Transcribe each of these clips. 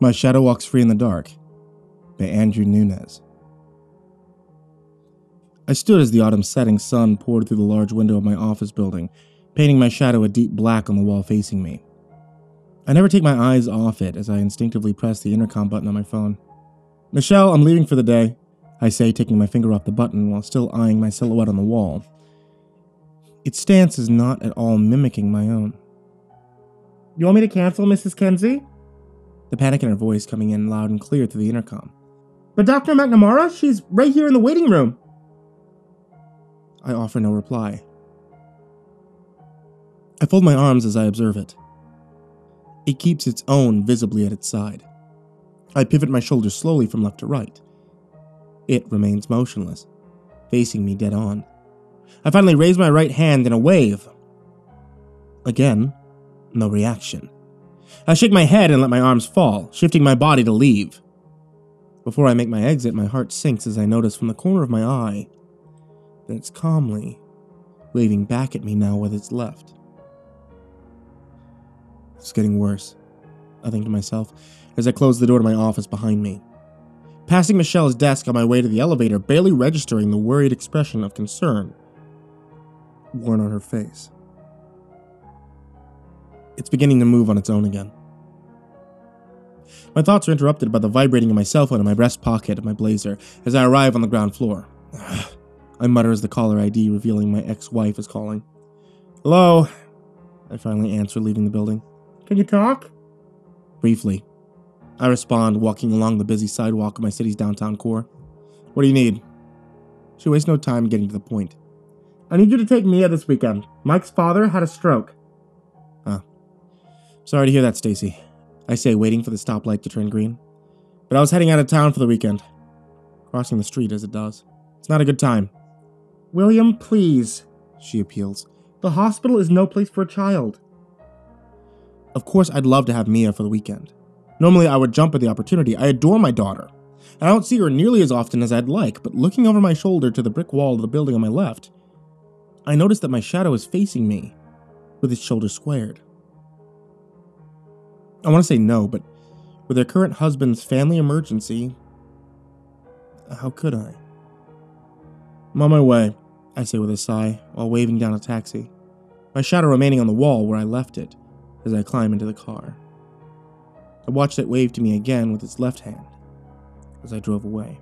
My Shadow Walks Free in the Dark by Andrew Nunes. I stood as the autumn setting sun poured through the large window of my office building, painting my shadow a deep black on the wall facing me. I never take my eyes off it as I instinctively press the intercom button on my phone. "Michelle, I'm leaving for the day," I say, taking my finger off the button while still eyeing my silhouette on the wall. Its stance is not at all mimicking my own. "You want me to cancel, Mrs. Kenzie?" The panic in her voice coming in loud and clear through the intercom. "But Dr. McNamara, she's right here in the waiting room." I offer no reply. I fold my arms as I observe it. It keeps its own visibly at its side. I pivot my shoulders slowly from left to right. It remains motionless, facing me dead on. I finally raise my right hand in a wave. Again, no reaction. I shake my head and let my arms fall, shifting my body to leave. Before I make my exit, my heart sinks as I notice from the corner of my eye that it's calmly waving back at me now with its left. It's getting worse, I think to myself as I close the door to my office behind me. Passing Michelle's desk on my way to the elevator, barely registering the worried expression of concern worn on her face. It's beginning to move on its own again. My thoughts are interrupted by the vibrating of my cell phone in my breast pocket of my blazer as I arrive on the ground floor. I mutter as the caller ID revealing my ex-wife is calling. "Hello," I finally answer, leaving the building. "Can you talk?" Briefly, I respond, walking along the busy sidewalk of my city's downtown core. "What do you need?" She wastes no time getting to the point. "I need you to take Mia this weekend. Mike's father had a stroke." "Sorry to hear that, Stacy," I say, waiting for the stoplight to turn green. "But I was heading out of town for the weekend." Crossing the street as it does. "It's not a good time." "William, please," she appeals. "The hospital is no place for a child." Of course, I'd love to have Mia for the weekend. Normally, I would jump at the opportunity. I adore my daughter. I don't see her nearly as often as I'd like, but looking over my shoulder to the brick wall of the building on my left, I notice that my shadow is facing me, with its shoulders squared. I want to say no, but with her current husband's family emergency, how could I? "I'm on my way," I say with a sigh, while waving down a taxi, my shadow remaining on the wall where I left it as I climb into the car. I watched it wave to me again with its left hand as I drove away.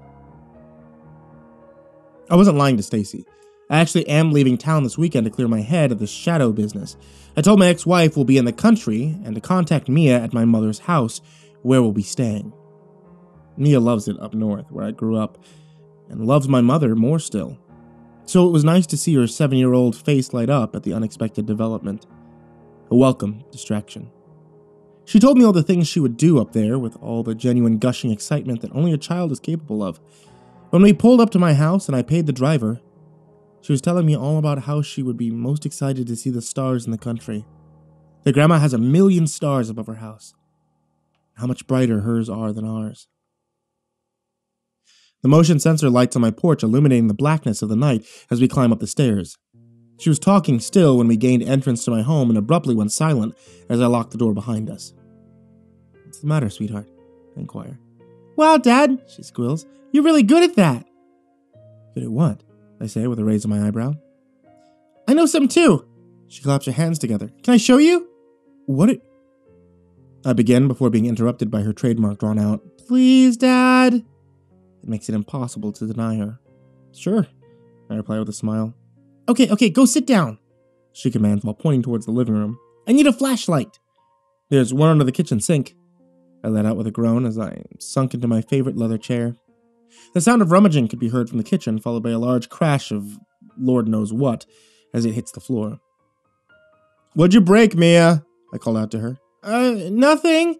I wasn't lying to Stacy. I actually am leaving town this weekend to clear my head of the shadow business. I told my ex-wife we'll be in the country and to contact Mia at my mother's house where we'll be staying. Mia loves it up north where I grew up and loves my mother more still. So it was nice to see her 7-year-old face light up at the unexpected development. A welcome distraction. She told me all the things she would do up there with all the genuine gushing excitement that only a child is capable of. When we pulled up to my house and I paid the driver, she was telling me all about how she would be most excited to see the stars in the country. Their grandma has 1,000,000 stars above her house. How much brighter hers are than ours. The motion sensor lights on my porch illuminating the blackness of the night as we climb up the stairs. She was talking still when we gained entrance to my home and abruptly went silent as I locked the door behind us. "What's the matter, sweetheart?" I inquire. "Wow, Dad," she squeals. "You're really good at that." "Good at what?" I say with a raise of my eyebrow. "I know some too." She claps her hands together. "Can I show you?" "What?" I begin before being interrupted by her trademark drawn out, "Please, Dad." It makes it impossible to deny her. "Sure," I reply with a smile. Okay, go sit down," she commands while pointing towards the living room. "I need a flashlight." "There's one under the kitchen sink," I let out with a groan as I sunk into my favorite leather chair. The sound of rummaging could be heard from the kitchen, followed by a large crash of Lord knows what as it hits the floor. "What'd you break, Mia?" I call out to her. Nothing,"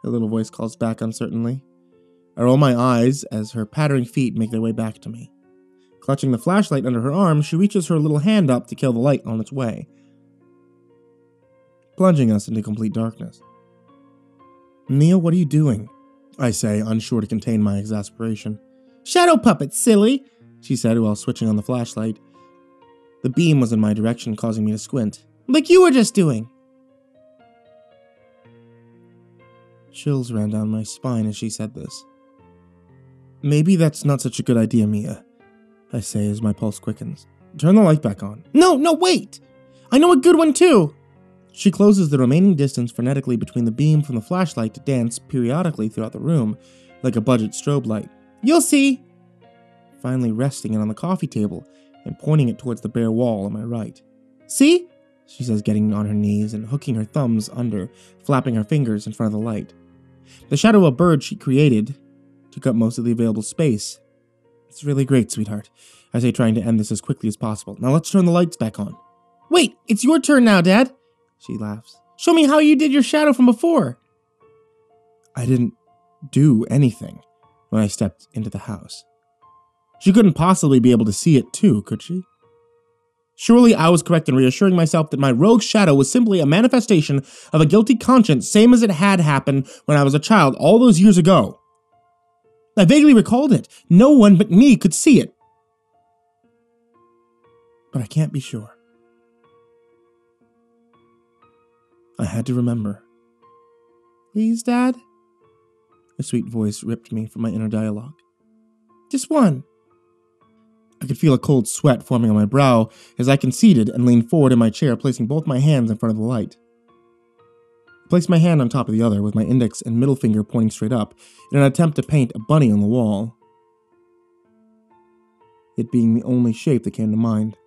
her little voice calls back uncertainly. I roll my eyes as her pattering feet make their way back to me. Clutching the flashlight under her arm, she reaches her little hand up to kill the light on its way, plunging us into complete darkness. "Mia, what are you doing?" I say, unsure to contain my exasperation. "Shadow puppet, silly," she said while switching on the flashlight. The beam was in my direction, causing me to squint. "Like you were just doing." Chills ran down my spine as she said this. Maybe that's not such a good idea, Mia, I say as my pulse quickens. Turn the light back on. No, wait! I know a good one too! She closes the remaining distance frenetically between the beam from the flashlight to dance periodically throughout the room, like a budget strobe light. You'll see! Finally resting it on the coffee table and pointing it towards the bare wall on my right. See? She says, getting on her knees and hooking her thumbs under, flapping her fingers in front of the light. The shadow of a bird she created took up most of the available space. It's really great, sweetheart, I say, trying to end this as quickly as possible. Now let's turn the lights back on. Wait, it's your turn now, Dad, she laughs. Show me how you did your shadow from before. I didn't do anything when I stepped into the house. She couldn't possibly be able to see it too, could she? Surely I was correct in reassuring myself that my rogue shadow was simply a manifestation of a guilty conscience, same as it had happened when I was a child all those years ago. I vaguely recalled it. No one but me could see it. But I can't be sure. I had to remember. Please, Dad? A sweet voice ripped me from my inner dialogue. Just one. I could feel a cold sweat forming on my brow as I conceded and leaned forward in my chair, placing both my hands in front of the light. I placed my hand on top of the other, with my index and middle finger pointing straight up, in an attempt to paint a bunny on the wall. It being the only shape that came to mind.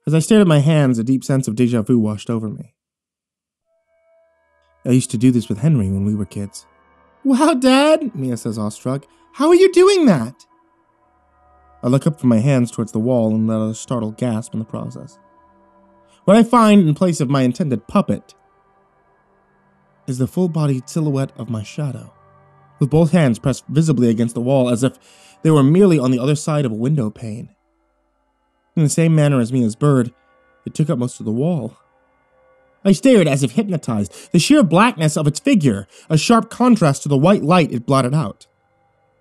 As I stared at my hands, a deep sense of déjà vu washed over me. I used to do this with Henry when we were kids. Wow, Dad, Mia says, awestruck. How are you doing that? I look up from my hands towards the wall and let out a startled gasp in the process. What I find in place of my intended puppet is the full-bodied silhouette of my shadow, with both hands pressed visibly against the wall as if they were merely on the other side of a window pane. In the same manner as Mia's bird, it took up most of the wall. I stared as if hypnotized, the sheer blackness of its figure, a sharp contrast to the white light it blotted out.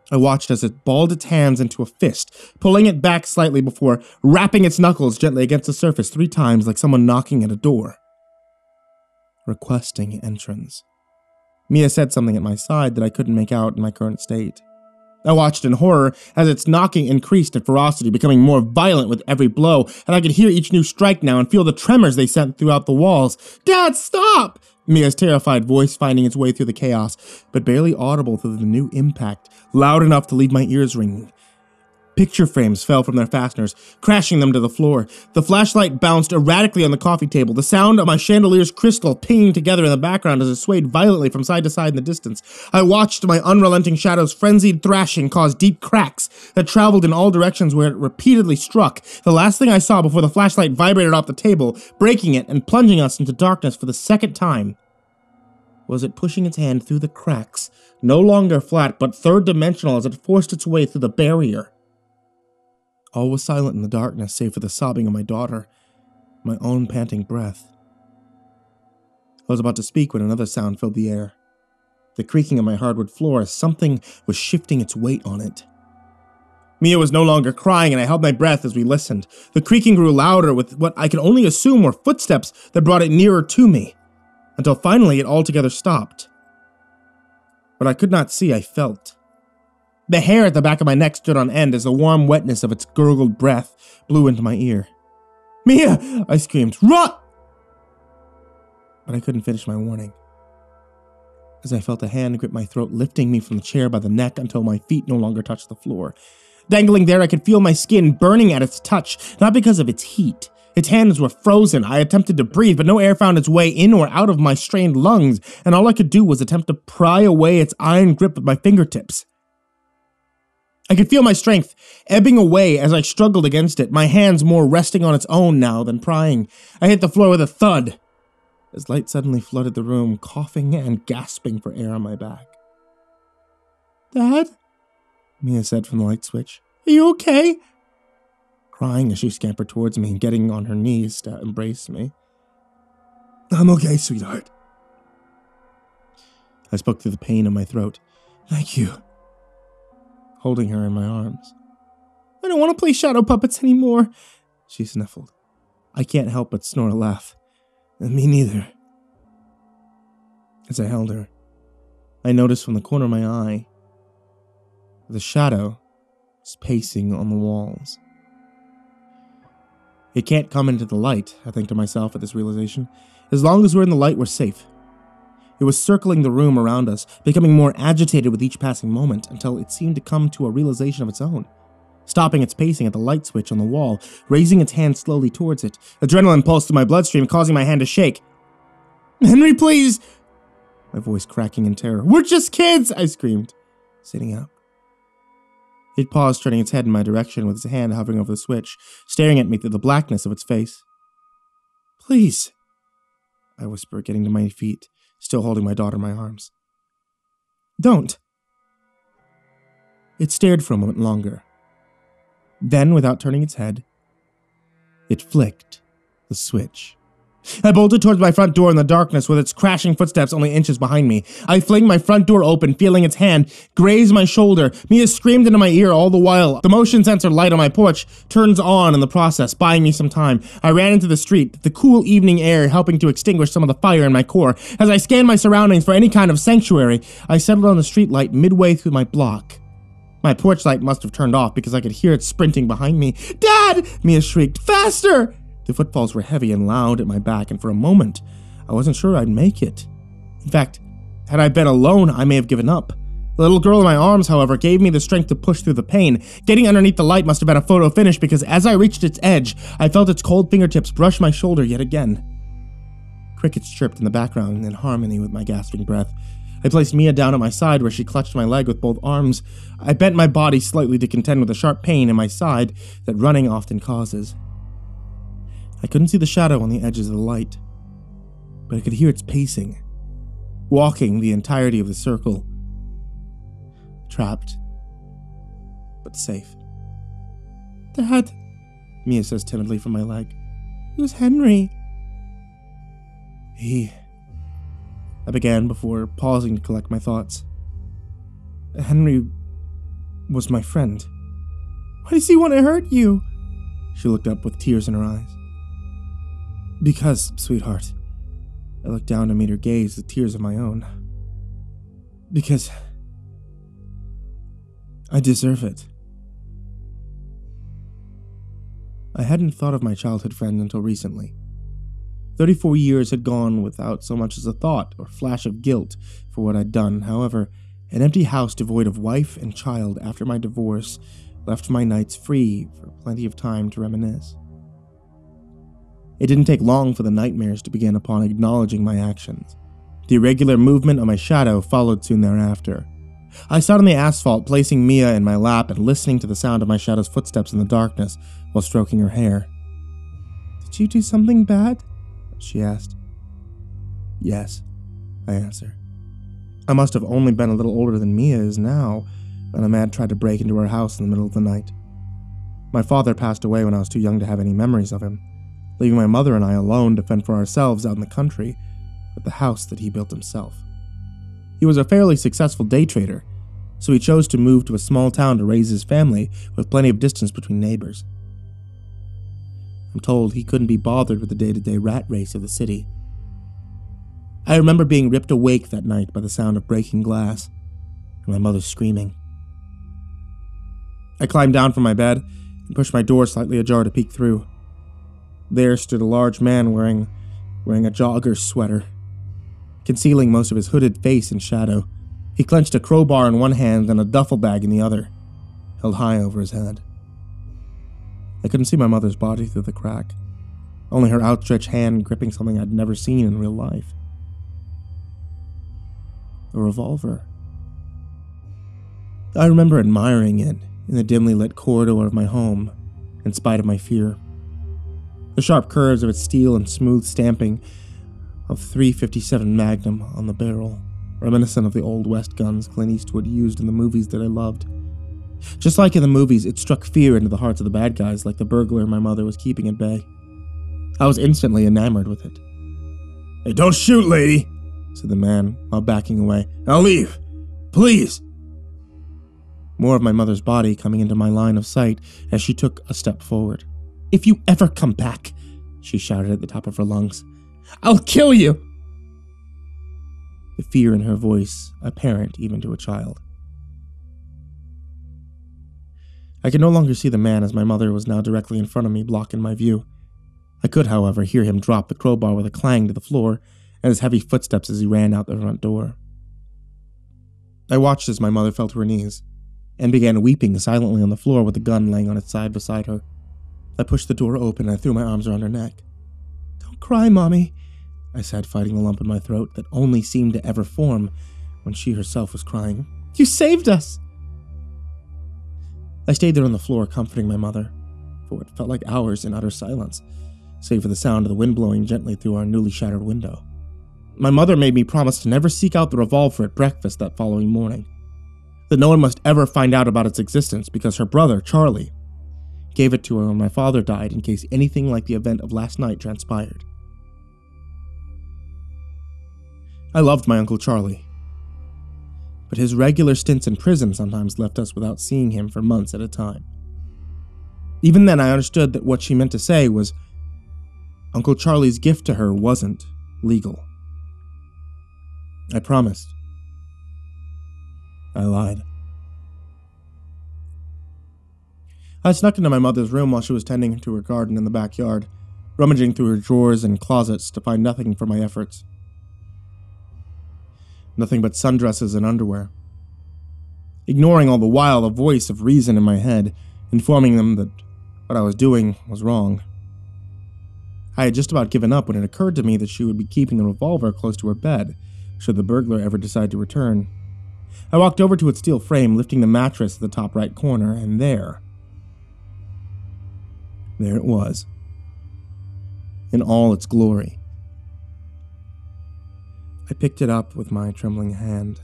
I watched as it balled its hands into a fist, pulling it back slightly before rapping its knuckles gently against the surface 3 times like someone knocking at a door. Requesting entrance. Mia said something at my side that I couldn't make out in my current state. I watched in horror as its knocking increased in ferocity, becoming more violent with every blow, and I could hear each new strike now and feel the tremors they sent throughout the walls. Dad, stop! Mia's terrified voice finding its way through the chaos, but barely audible through the new impact, loud enough to leave my ears ringing. Picture frames fell from their fasteners, crashing them to the floor. The flashlight bounced erratically on the coffee table, the sound of my chandelier's crystal pinging together in the background as it swayed violently from side to side in the distance. I watched my unrelenting shadow's frenzied thrashing cause deep cracks that traveled in all directions where it repeatedly struck. The last thing I saw before the flashlight vibrated off the table, breaking it and plunging us into darkness for the second time, was it pushing its hand through the cracks, no longer flat but third-dimensional as it forced its way through the barrier. All was silent in the darkness, save for the sobbing of my daughter, my own panting breath. I was about to speak when another sound filled the air. The creaking of my hardwood floor as something was shifting its weight on it. Mia was no longer crying, and I held my breath as we listened. The creaking grew louder with what I could only assume were footsteps that brought it nearer to me, until finally it altogether stopped. What I could not see, I felt. The hair at the back of my neck stood on end as the warm wetness of its gurgled breath blew into my ear. Mia! I screamed. Run! But I couldn't finish my warning, as I felt a hand grip my throat, lifting me from the chair by the neck until my feet no longer touched the floor. Dangling there, I could feel my skin burning at its touch, not because of its heat. Its hands were frozen. I attempted to breathe, but no air found its way in or out of my strained lungs, and all I could do was attempt to pry away its iron grip with my fingertips. I could feel my strength ebbing away as I struggled against it, my hands more resting on its own now than prying. I hit the floor with a thud, as light suddenly flooded the room, coughing and gasping for air on my back. Dad? Mia said from the light switch. Are you okay? Crying as she scampered towards me and getting on her knees to embrace me. I'm okay, sweetheart. I spoke through the pain in my throat. Thank you. Holding her in my arms. I don't want to play shadow puppets anymore, she sniffled. I can't help but snort a laugh. Me neither. As I held her, I noticed from the corner of my eye the shadow was pacing on the walls. It can't come into the light, I think to myself at this realization. As long as we're in the light, we're safe. It was circling the room around us, becoming more agitated with each passing moment until it seemed to come to a realization of its own, stopping its pacing at the light switch on the wall, raising its hand slowly towards it. Adrenaline pulsed through my bloodstream, causing my hand to shake. "Henry, please!" My voice cracking in terror. "We're just kids!" I screamed, sitting up. It paused, turning its head in my direction with its hand hovering over the switch, staring at me through the blackness of its face. "Please," I whispered, getting to my feet, still holding my daughter in my arms. "Don't." It stared for a moment longer. Then, without turning its head, it flicked the switch. I bolted towards my front door in the darkness with its crashing footsteps only inches behind me. I fling my front door open, feeling its hand graze my shoulder. Mia screamed into my ear all the while. The motion sensor light on my porch turns on in the process, buying me some time. I ran into the street, the cool evening air helping to extinguish some of the fire in my core. As I scanned my surroundings for any kind of sanctuary, I settled on the street light midway through my block. My porch light must have turned off because I could hear it sprinting behind me. "Dad!" Mia shrieked. "Faster!" The footfalls were heavy and loud at my back, and for a moment, I wasn't sure I'd make it. In fact, had I been alone, I may have given up. The little girl in my arms, however, gave me the strength to push through the pain. Getting underneath the light must have been a photo finish because as I reached its edge, I felt its cold fingertips brush my shoulder yet again. Crickets chirped in the background in harmony with my gasping breath. I placed Mia down at my side where she clutched my leg with both arms. I bent my body slightly to contend with the sharp pain in my side that running often causes. I couldn't see the shadow on the edges of the light, but I could hear its pacing, walking the entirety of the circle. Trapped, but safe. "Dad," Mia says timidly from my leg. "Who's Henry?" I began before pausing to collect my thoughts. "Henry was my friend." "Why does he want to hurt you?" She looked up with tears in her eyes. "Because, sweetheart," I looked down to meet her gaze with tears of my own. "Because I deserve it." I hadn't thought of my childhood friend until recently. 34 years had gone without so much as a thought or flash of guilt for what I'd done. However, an empty house devoid of wife and child after my divorce left my nights free for plenty of time to reminisce. It didn't take long for the nightmares to begin upon acknowledging my actions. The irregular movement of my shadow followed soon thereafter. I sat on the asphalt, placing Mia in my lap and listening to the sound of my shadow's footsteps in the darkness while stroking her hair. "Did you do something bad?" she asked. "Yes," I answered. I must have only been a little older than Mia is now when a man tried to break into our house in the middle of the night. My father passed away when I was too young to have any memories of him, leaving my mother and I alone to fend for ourselves out in the country with the house that he built himself. He was a fairly successful day trader, so he chose to move to a small town to raise his family with plenty of distance between neighbors. I'm told he couldn't be bothered with the day-to-day rat race of the city. I remember being ripped awake that night by the sound of breaking glass and my mother screaming. I climbed down from my bed and pushed my door slightly ajar to peek through. There stood a large man wearing a jogger's sweater, concealing most of his hooded face in shadow. He clenched a crowbar in one hand and a duffel bag in the other, held high over his head. I couldn't see my mother's body through the crack, only her outstretched hand gripping something I'd never seen in real life. A revolver. I remember admiring it in the dimly lit corridor of my home, in spite of my fear. The sharp curves of its steel and smooth stamping of .357 Magnum on the barrel, reminiscent of the Old West guns Clint Eastwood used in the movies that I loved. Just like in the movies, it struck fear into the hearts of the bad guys like the burglar my mother was keeping at bay. I was instantly enamored with it. "Hey, don't shoot, lady," said the man while backing away. "I'll leave. Please." More of my mother's body coming into my line of sight as she took a step forward. "If you ever come back," she shouted at the top of her lungs, "I'll kill you!" the fear in her voice apparent even to a child. I could no longer see the man as my mother was now directly in front of me, blocking my view. I could, however, hear him drop the crowbar with a clang to the floor and his heavy footsteps as he ran out the front door. I watched as my mother fell to her knees and began weeping silently on the floor with the gun laying on its side beside her. I pushed the door open and I threw my arms around her neck. "Don't cry, Mommy," I said, fighting the lump in my throat that only seemed to ever form when she herself was crying. "You saved us!" I stayed there on the floor, comforting my mother, for what felt like hours in utter silence, save for the sound of the wind blowing gently through our newly shattered window. My mother made me promise to never seek out the revolver at breakfast that following morning, that no one must ever find out about its existence because her brother, Charlie, gave it to her when my father died in case anything like the event of last night transpired. I loved my Uncle Charlie, but his regular stints in prison sometimes left us without seeing him for months at a time. Even then, I understood that what she meant to say was Uncle Charlie's gift to her wasn't legal. I promised. I lied. I snuck into my mother's room while she was tending to her garden in the backyard, rummaging through her drawers and closets to find nothing for my efforts. Nothing but sundresses and underwear. Ignoring all the while the voice of reason in my head, informing them that what I was doing was wrong. I had just about given up when it occurred to me that she would be keeping the revolver close to her bed, should the burglar ever decide to return. I walked over to its steel frame, lifting the mattress at the top right corner, and there it was, in all its glory. I picked it up with my trembling hand,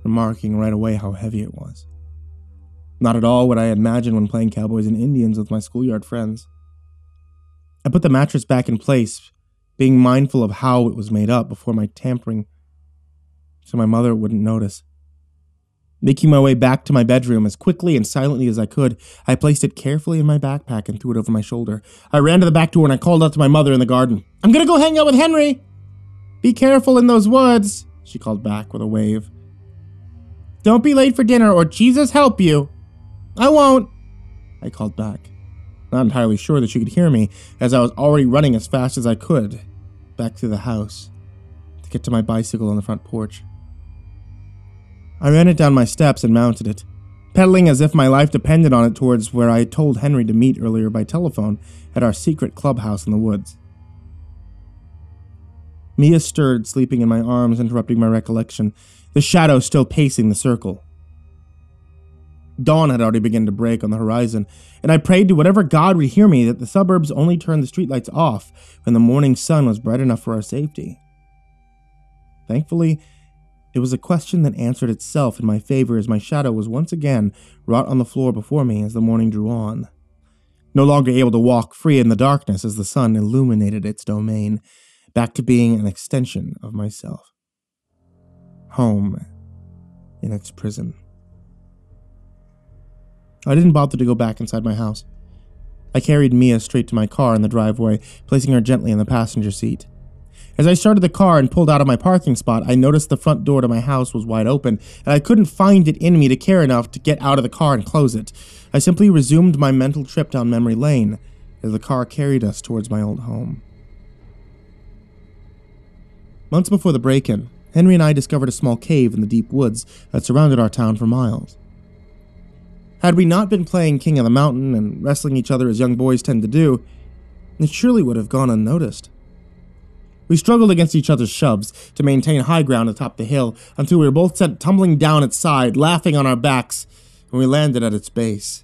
remarking right away how heavy it was. Not at all what I had imagined when playing cowboys and Indians with my schoolyard friends. I put the mattress back in place, being mindful of how it was made up before my tampering, so my mother wouldn't notice. Making my way back to my bedroom as quickly and silently as I could, I placed it carefully in my backpack and threw it over my shoulder. I ran to the back door and I called out to my mother in the garden. "I'm gonna go hang out with Henry!" "Be careful in those woods," she called back with a wave. "Don't be late for dinner or Jesus help you." "I won't," I called back, not entirely sure that she could hear me, as I was already running as fast as I could back through the house to get to my bicycle on the front porch. I ran it down my steps and mounted it, pedaling as if my life depended on it towards where I had told Henry to meet earlier by telephone at our secret clubhouse in the woods. Mia stirred, sleeping in my arms, interrupting my recollection, the shadow still pacing the circle. Dawn had already begun to break on the horizon, and I prayed to whatever God would hear me that the suburbs only turned the streetlights off when the morning sun was bright enough for our safety. Thankfully, it was a question that answered itself in my favor as my shadow was once again wrought on the floor before me as the morning drew on. No longer able to walk free in the darkness as the sun illuminated its domain, back to being an extension of myself. Home in its prison. I didn't bother to go back inside my house. I carried Mia straight to my car in the driveway, placing her gently in the passenger seat. As I started the car and pulled out of my parking spot, I noticed the front door to my house was wide open, and I couldn't find it in me to care enough to get out of the car and close it. I simply resumed my mental trip down memory lane as the car carried us towards my old home. Months before the break-in, Henry and I discovered a small cave in the deep woods that surrounded our town for miles. Had we not been playing King of the Mountain and wrestling each other as young boys tend to do, it surely would have gone unnoticed. We struggled against each other's shoves to maintain high ground atop the hill until we were both sent tumbling down its side, laughing on our backs when we landed at its base.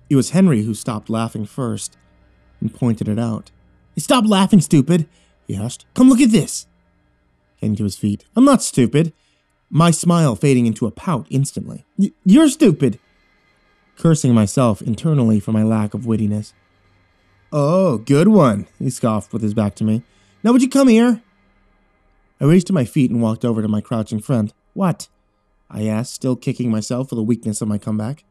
It was Henry who stopped laughing first and pointed it out. "Hey, stop laughing, stupid," he asked. "Come look at this." Getting to his feet. "I'm not stupid," my smile fading into a pout instantly. "You're stupid," cursing myself internally for my lack of wittiness. "Oh, good one," he scoffed with his back to me. "Now would you come here?" I raised to my feet and walked over to my crouching friend. "What?" I asked, still kicking myself for the weakness of my comeback.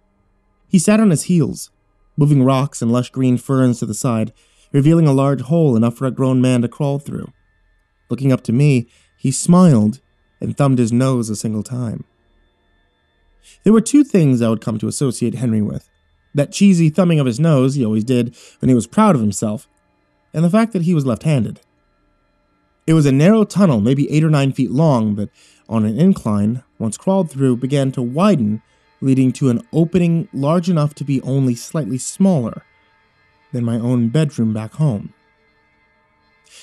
He sat on his heels, moving rocks and lush green ferns to the side, revealing a large hole enough for a grown man to crawl through. Looking up to me, he smiled and thumbed his nose a single time. There were two things I would come to associate Henry with. That cheesy thumbing of his nose he always did when he was proud of himself, and the fact that he was left-handed. It was a narrow tunnel, maybe 8 or 9 feet long, that on an incline, once crawled through, began to widen, leading to an opening large enough to be only slightly smaller than my own bedroom back home.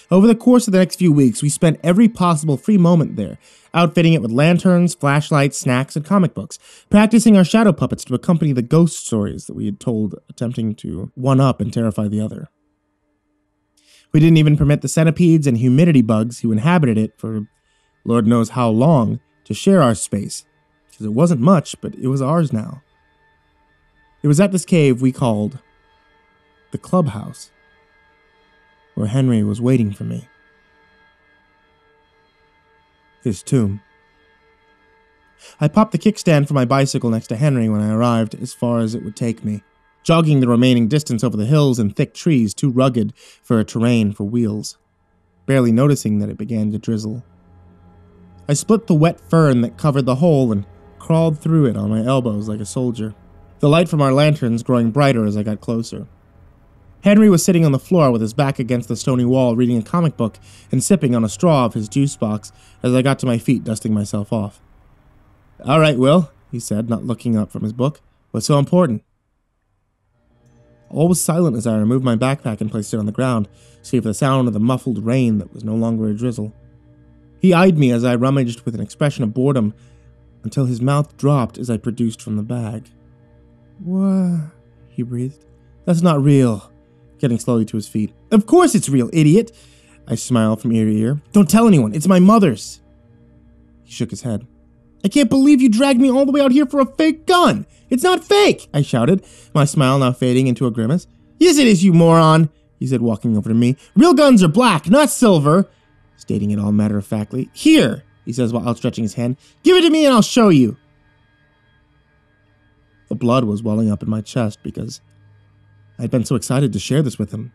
Over the course of the next few weeks, we spent every possible free moment there, outfitting it with lanterns, flashlights, snacks, and comic books, practicing our shadow puppets to accompany the ghost stories that we had told, attempting to one-up and terrify the other. We didn't even permit the centipedes and humidity bugs who inhabited it for Lord knows how long to share our space, because it wasn't much, but it was ours now. It was at this cave we called the clubhouse, where Henry was waiting for me. His tomb. I popped the kickstand for my bicycle next to Henry when I arrived, as far as it would take me, jogging the remaining distance over the hills and thick trees too rugged for a terrain for wheels, barely noticing that it began to drizzle. I split the wet fern that covered the hole and crawled through it on my elbows like a soldier, the light from our lanterns growing brighter as I got closer. Henry was sitting on the floor with his back against the stony wall, reading a comic book and sipping on a straw of his juice box as I got to my feet, dusting myself off. "All right, Will," he said, not looking up from his book. "What's so important?" All was silent as I removed my backpack and placed it on the ground, save for the sound of the muffled rain that was no longer a drizzle. He eyed me as I rummaged with an expression of boredom, until his mouth dropped as I produced from the bag. "What?" he breathed. "That's not real." Getting slowly to his feet. "Of course it's real, idiot!" I smiled from ear to ear. "Don't tell anyone, it's my mother's." He shook his head. "I can't believe you dragged me all the way out here for a fake gun! It's not fake!" I shouted, my smile now fading into a grimace. "Yes it is, you moron!" he said, walking over to me. "Real guns are black, not silver!" Stating it all matter-of-factly. "Here," he says while outstretching his hand. "Give it to me and I'll show you." The blood was welling up in my chest because I'd been so excited to share this with him.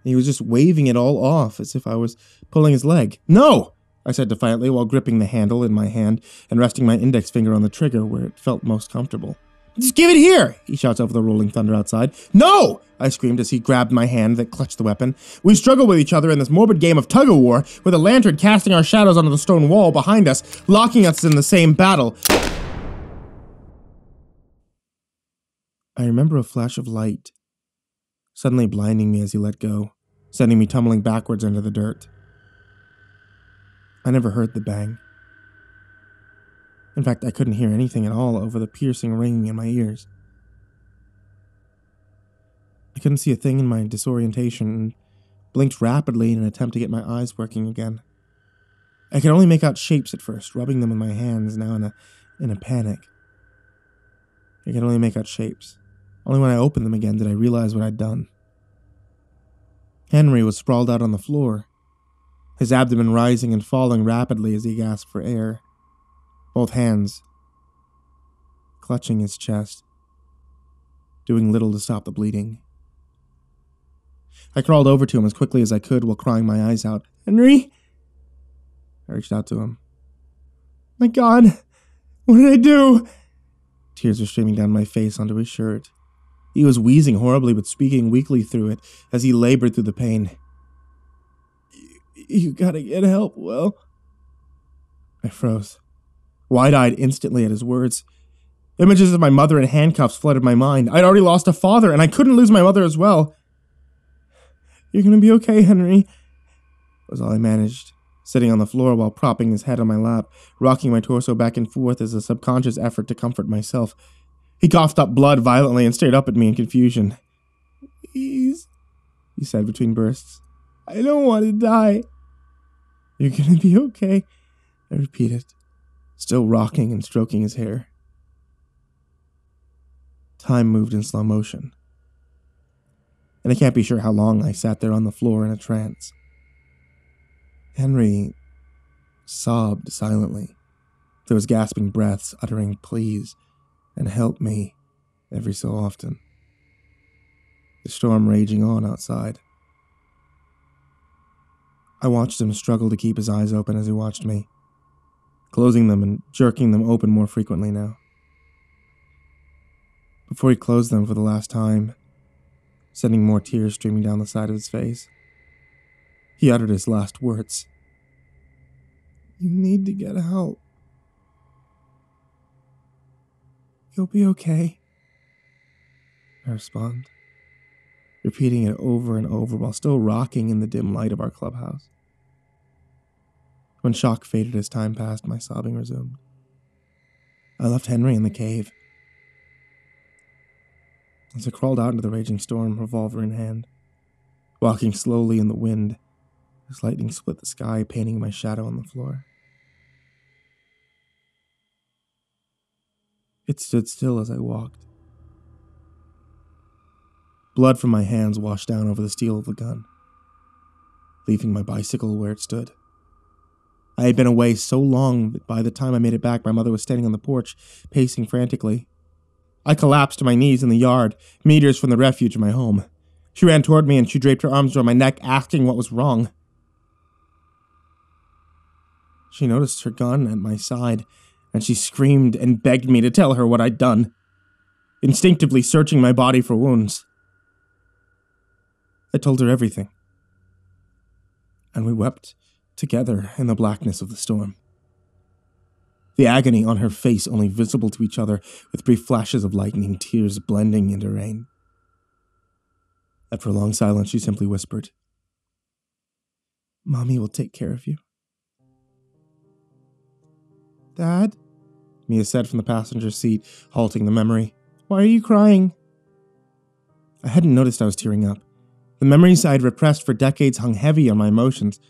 He was just waving it all off as if I was pulling his leg. "No!" I said defiantly while gripping the handle in my hand and resting my index finger on the trigger where it felt most comfortable. "Just give it here!" he shouts over the rolling thunder outside. "No!" I screamed as he grabbed my hand that clutched the weapon. We struggled with each other in this morbid game of tug-of-war, with a lantern casting our shadows onto the stone wall behind us, locking us in the same battle. I remember a flash of light, suddenly blinding me as he let go, sending me tumbling backwards into the dirt. I never heard the bang. In fact, I couldn't hear anything at all over the piercing ringing in my ears. I couldn't see a thing in my disorientation and blinked rapidly in an attempt to get my eyes working again. I could only make out shapes at first, rubbing them with my hands, now in a panic. I could only make out shapes. Only when I opened them again did I realize what I'd done. Henry was sprawled out on the floor, his abdomen rising and falling rapidly as he gasped for air, both hands clutching his chest, doing little to stop the bleeding. I crawled over to him as quickly as I could while crying my eyes out. "Henry?" I reached out to him. "My God, what did I do?" Tears were streaming down my face onto his shirt. He was wheezing horribly but speaking weakly through it as he labored through the pain. You gotta get help, Will." I froze, wide-eyed instantly at his words. Images of my mother in handcuffs flooded my mind. I'd already lost a father, and I couldn't lose my mother as well. "You're gonna be okay, Henry," was all I managed, sitting on the floor while propping his head on my lap, rocking my torso back and forth as a subconscious effort to comfort myself. He coughed up blood violently and stared up at me in confusion. "Please," he said between bursts. "I don't want to die." "You're gonna be okay," I repeated, still rocking and stroking his hair. Time moved in slow motion, and I can't be sure how long I sat there on the floor in a trance. Henry sobbed silently, through his gasping breaths, uttering please and help me every so often. The storm raging on outside. I watched him struggle to keep his eyes open as he watched me, closing them and jerking them open more frequently now. Before he closed them for the last time, sending more tears streaming down the side of his face, he uttered his last words. "You need to get help. You'll be okay," I respond, repeating it over and over while still rocking in the dim light of our clubhouse. When shock faded as time passed, my sobbing resumed. I left Henry in the cave. As I crawled out into the raging storm, revolver in hand, walking slowly in the wind, as lightning split the sky, painting my shadow on the floor. It stood still as I walked. Blood from my hands washed down over the steel of the gun, leaving my bicycle where it stood. I had been away so long that by the time I made it back, my mother was standing on the porch, pacing frantically. I collapsed to my knees in the yard, meters from the refuge of my home. She ran toward me and she draped her arms around my neck, asking what was wrong. She noticed her gun at my side, and she screamed and begged me to tell her what I'd done, instinctively searching my body for wounds. I told her everything, and we wept together in the blackness of the storm. The agony on her face only visible to each other, with brief flashes of lightning, tears blending into rain. After a long silence, she simply whispered, "Mommy will take care of you." "Dad?" Mia said from the passenger seat, halting the memory. "Why are you crying?" I hadn't noticed I was tearing up. The memories I had repressed for decades hung heavy on my emotions.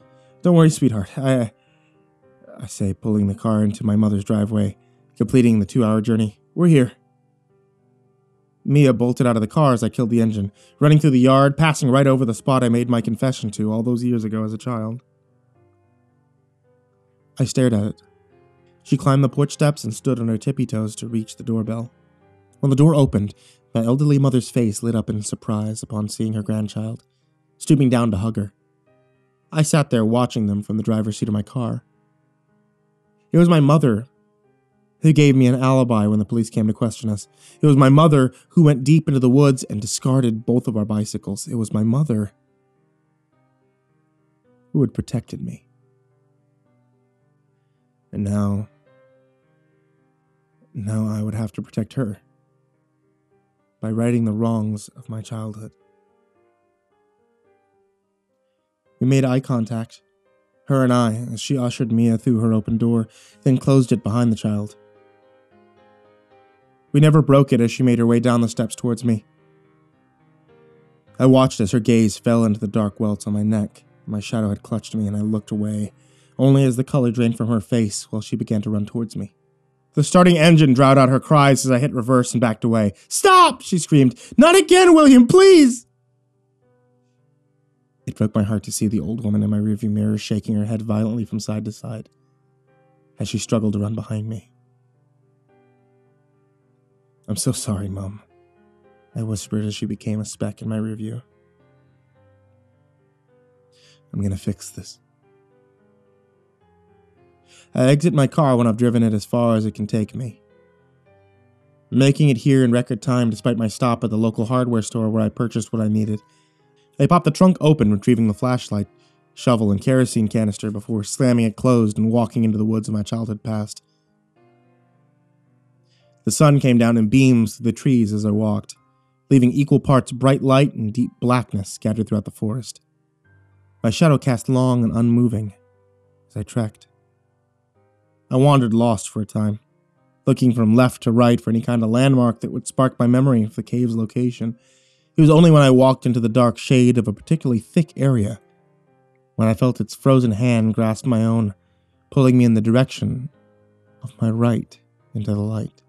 "Don't worry, sweetheart. I say, pulling the car into my mother's driveway, completing the 2-hour journey. "We're here." Mia bolted out of the car as I killed the engine, running through the yard, passing right over the spot I made my confession to all those years ago as a child. I stared at it. She climbed the porch steps and stood on her tippy toes to reach the doorbell. When the door opened, my elderly mother's face lit up in surprise upon seeing her grandchild, stooping down to hug her. I sat there watching them from the driver's seat of my car. It was my mother who gave me an alibi when the police came to question us. It was my mother who went deep into the woods and discarded both of our bicycles. It was my mother who had protected me. And now I would have to protect her by righting the wrongs of my childhood. We made eye contact, her and I, as she ushered Mia through her open door, then closed it behind the child. We never broke it as she made her way down the steps towards me. I watched as her gaze fell into the dark welts on my neck. My shadow had clutched me and I looked away, only as the color drained from her face while she began to run towards me. The starting engine drowned out her cries as I hit reverse and backed away. "Stop!" she screamed. "Not again, William, please!" It broke my heart to see the old woman in my rearview mirror shaking her head violently from side to side as she struggled to run behind me. "I'm so sorry, Mom," I whispered as she became a speck in my rearview. "I'm gonna fix this." I exit my car when I've driven it as far as it can take me, making it here in record time despite my stop at the local hardware store where I purchased what I needed. I popped the trunk open, retrieving the flashlight, shovel, and kerosene canister before slamming it closed and walking into the woods of my childhood past. The sun came down in beams through the trees as I walked, leaving equal parts bright light and deep blackness scattered throughout the forest. My shadow cast long and unmoving as I trekked. I wandered lost for a time, looking from left to right for any kind of landmark that would spark my memory of the cave's location. It was only when I walked into the dark shade of a particularly thick area, when I felt its frozen hand grasp my own, pulling me in the direction of my right into the light.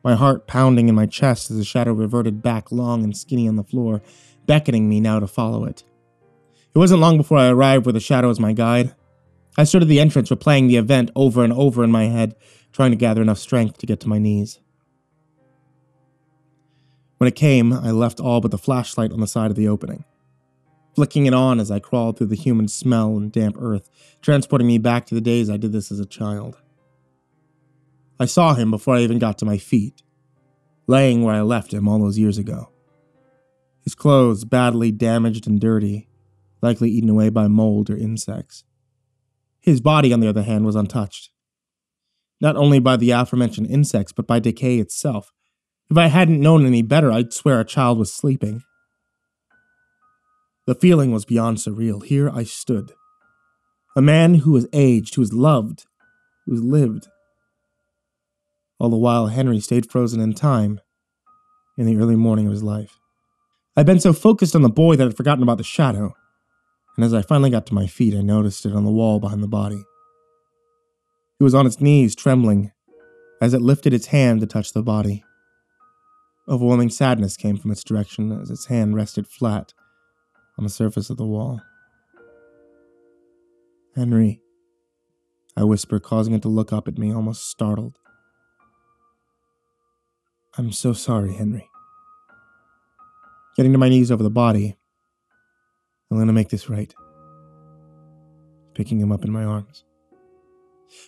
My heart pounding in my chest as the shadow reverted back long and skinny on the floor, beckoning me now to follow it. It wasn't long before I arrived where the shadow was my guide. I stood at the entrance replaying the event over and over in my head, trying to gather enough strength to get to my knees. When it came, I left all but the flashlight on the side of the opening. flicking it on as I crawled through the humid smell and damp earth, transporting me back to the days I did this as a child. I saw him before I even got to my feet, laying where I left him all those years ago. His clothes badly damaged and dirty, likely eaten away by mold or insects. His body, on the other hand, was untouched. Not only by the aforementioned insects, but by decay itself. If I hadn't known any better, I'd swear a child was sleeping. The feeling was beyond surreal. Here I stood. A man who was aged, who was loved, who was lived. All the while, Henry stayed frozen in time, in the early morning of his life. I'd been so focused on the boy that I'd forgotten about the shadow, and as I finally got to my feet, I noticed it on the wall behind the body. It was on its knees, trembling, as it lifted its hand to touch the body. Overwhelming sadness came from its direction as its hand rested flat on the surface of the wall. "Henry," I whispered, causing it to look up at me, almost startled. "I'm so sorry, Henry." Getting to my knees over the body, I'm going to make this right. Picking him up in my arms.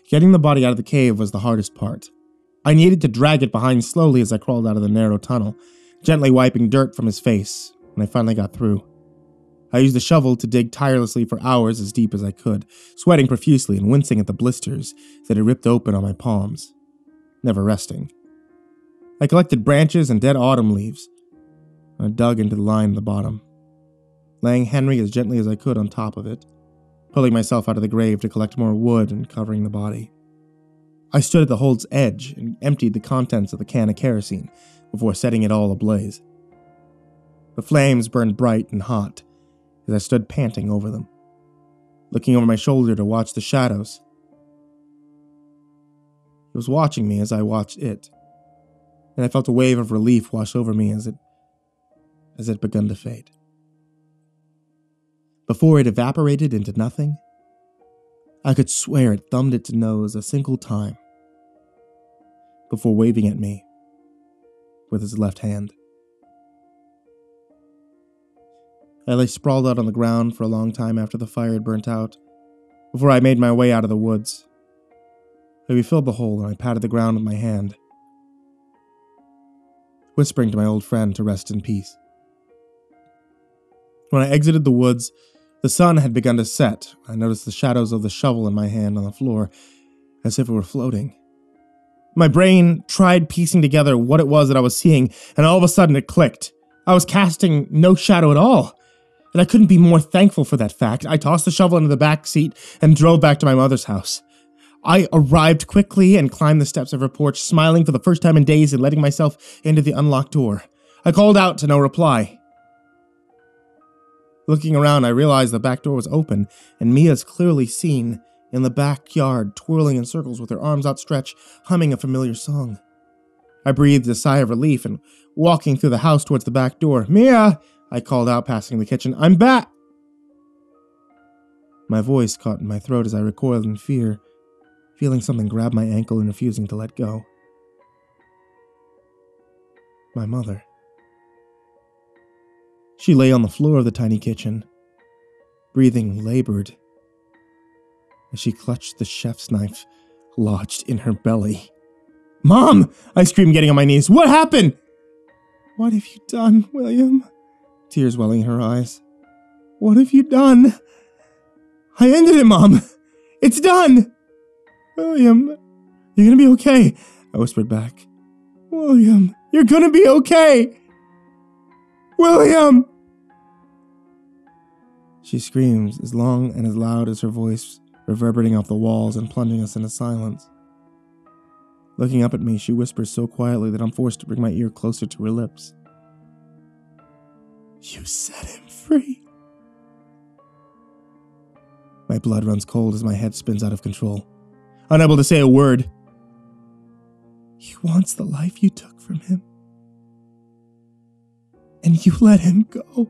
Getting the body out of the cave was the hardest part. I needed to drag it behind slowly as I crawled out of the narrow tunnel, gently wiping dirt from his face when I finally got through. I used the shovel to dig tirelessly for hours as deep as I could, sweating profusely and wincing at the blisters that had ripped open on my palms, never resting. I collected branches and dead autumn leaves, and I dug into the line at the bottom, laying Henry as gently as I could on top of it, pulling myself out of the grave to collect more wood and covering the body. I stood at the hole's edge and emptied the contents of the can of kerosene before setting it all ablaze. The flames burned bright and hot as I stood panting over them, looking over my shoulder to watch the shadows. It was watching me as I watched it, and I felt a wave of relief wash over me as it begun to fade. Before it evaporated into nothing, I could swear it thumbed its nose a single time before waving at me with its left hand. I lay sprawled out on the ground for a long time after the fire had burnt out, before I made my way out of the woods. I refilled the hole and I patted the ground with my hand, whispering to my old friend to rest in peace. When I exited the woods, the sun had begun to set. I noticed the shadows of the shovel in my hand on the floor, as if it were floating. My brain tried piecing together what it was that I was seeing, and all of a sudden it clicked. I was casting no shadow at all, and I couldn't be more thankful for that fact. I tossed the shovel into the back seat and drove back to my mother's house. I arrived quickly and climbed the steps of her porch, smiling for the first time in days and letting myself into the unlocked door. I called out to no reply. Looking around, I realized the back door was open, and Mia's clearly seen in the backyard, twirling in circles with her arms outstretched, humming a familiar song. I breathed a sigh of relief and, walking through the house towards the back door, "Mia!" I called out, passing the kitchen. "I'm back!" My voice caught in my throat as I recoiled in fear, feeling something grab my ankle and refusing to let go. My mother. She lay on the floor of the tiny kitchen, breathing labored, as she clutched the chef's knife lodged in her belly. "Mom!" I screamed, getting on my knees. "What happened?" "What have you done, William?" Tears welling in her eyes. "What have you done?" "I ended it, Mom! It's done!" "William, you're gonna be okay," I whispered back. "William, you're gonna be okay! William!" She screams as long and as loud as her voice, reverberating off the walls and plunging us into silence. Looking up at me, she whispers so quietly that I'm forced to bring my ear closer to her lips. "You set him free." My blood runs cold as my head spins out of control, unable to say a word. "He wants the life you took from him, and you let him go."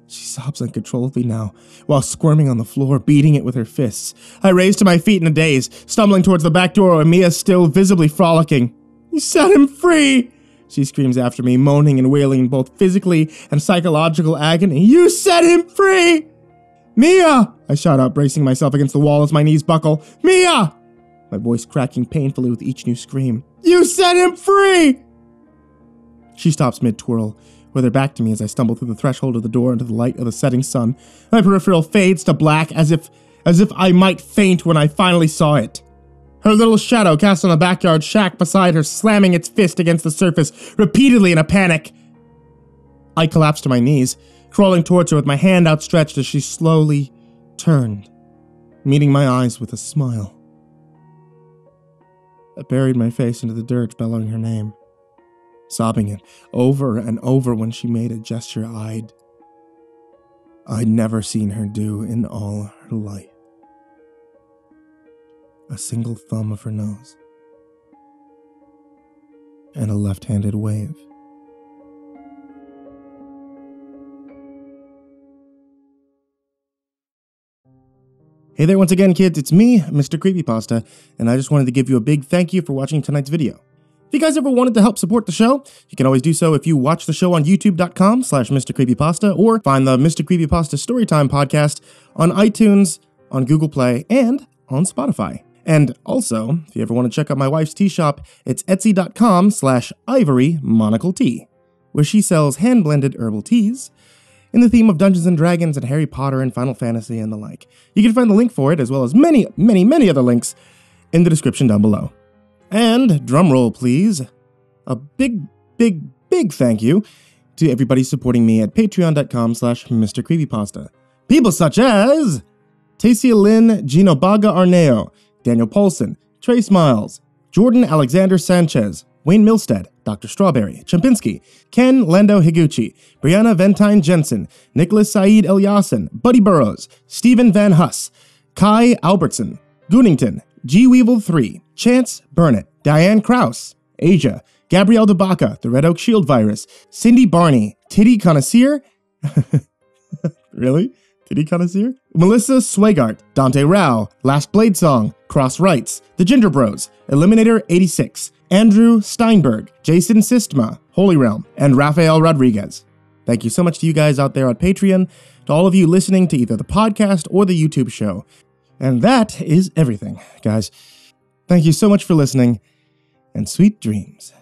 She sobs uncontrollably now, while squirming on the floor, beating it with her fists. I raised to my feet in a daze, stumbling towards the back door where Mia's still visibly frolicking. "You set him free! She screams after me, moaning and wailing in both physically and psychological agony. You set him free! Mia! I shout out, bracing myself against the wall as my knees buckle. Mia! My voice cracking painfully with each new scream. You set him free! She stops mid-twirl, with her back to me as I stumble through the threshold of the door into the light of the setting sun. My peripheral fades to black as if I might faint when I finally saw it. Her little shadow cast on the backyard shack beside her, slamming its fist against the surface repeatedly in a panic. I collapsed to my knees, crawling towards her with my hand outstretched as she slowly turned, meeting my eyes with a smile. I buried my face into the dirt, bellowing her name, sobbing it over and over when she made a gesture I'd never seen her do in all her life. A single thumb of her nose, and a left-handed wave. Hey there once again, kids, it's me, MrCreepyPasta, and I just wanted to give you a big thank you for watching tonight's video. If you guys ever wanted to help support the show, you can always do so if you watch the show on youtube.com/MrCreepyPasta or find the MrCreepyPasta Storytime podcast on iTunes, on Google Play, and on Spotify. And also, if you ever want to check out my wife's tea shop, it's etsy.com/ivorymonocletea, where she sells hand-blended herbal teas in the theme of Dungeons & Dragons and Harry Potter and Final Fantasy and the like. You can find the link for it, as well as many, many, many other links in the description down below. And, drumroll please, a big, big, big thank you to everybody supporting me at patreon.com/MrCreepyPasta. People such as Taysia-lynn, Genobaga-Arneho, Daniel Poulsen, Trace Miles, Jordan Alexander Sanchez, Wayne Milstead, Dr. Strawberry, Chompski, Ken Lando Higuchi, Brianna Tine-Janzen, Nicholas Saeid Alyain, Buddy Burroughs, Stephen Van Huss, Kai Albertson, Goonington, G. Weevil 3, Chance Burnett, Diane Kraus, Asia, Gabrielle the baca, TheRedOakShieldVirus, Sindee Barney, Titty Connoisseur, really? Titty Connoisseur? Melissa Sweigart, Dante Rowe, Last Blade Song, Cross Rights, The Ginger Bros, Eliminator 86, Andrew Steinberg, Jason Sistma, Holy Realm, and Rafael Rodriguez. Thank you so much to you guys out there on Patreon, to all of you listening to either the podcast or the YouTube show. And that is everything, guys. Thank you so much for listening, and sweet dreams.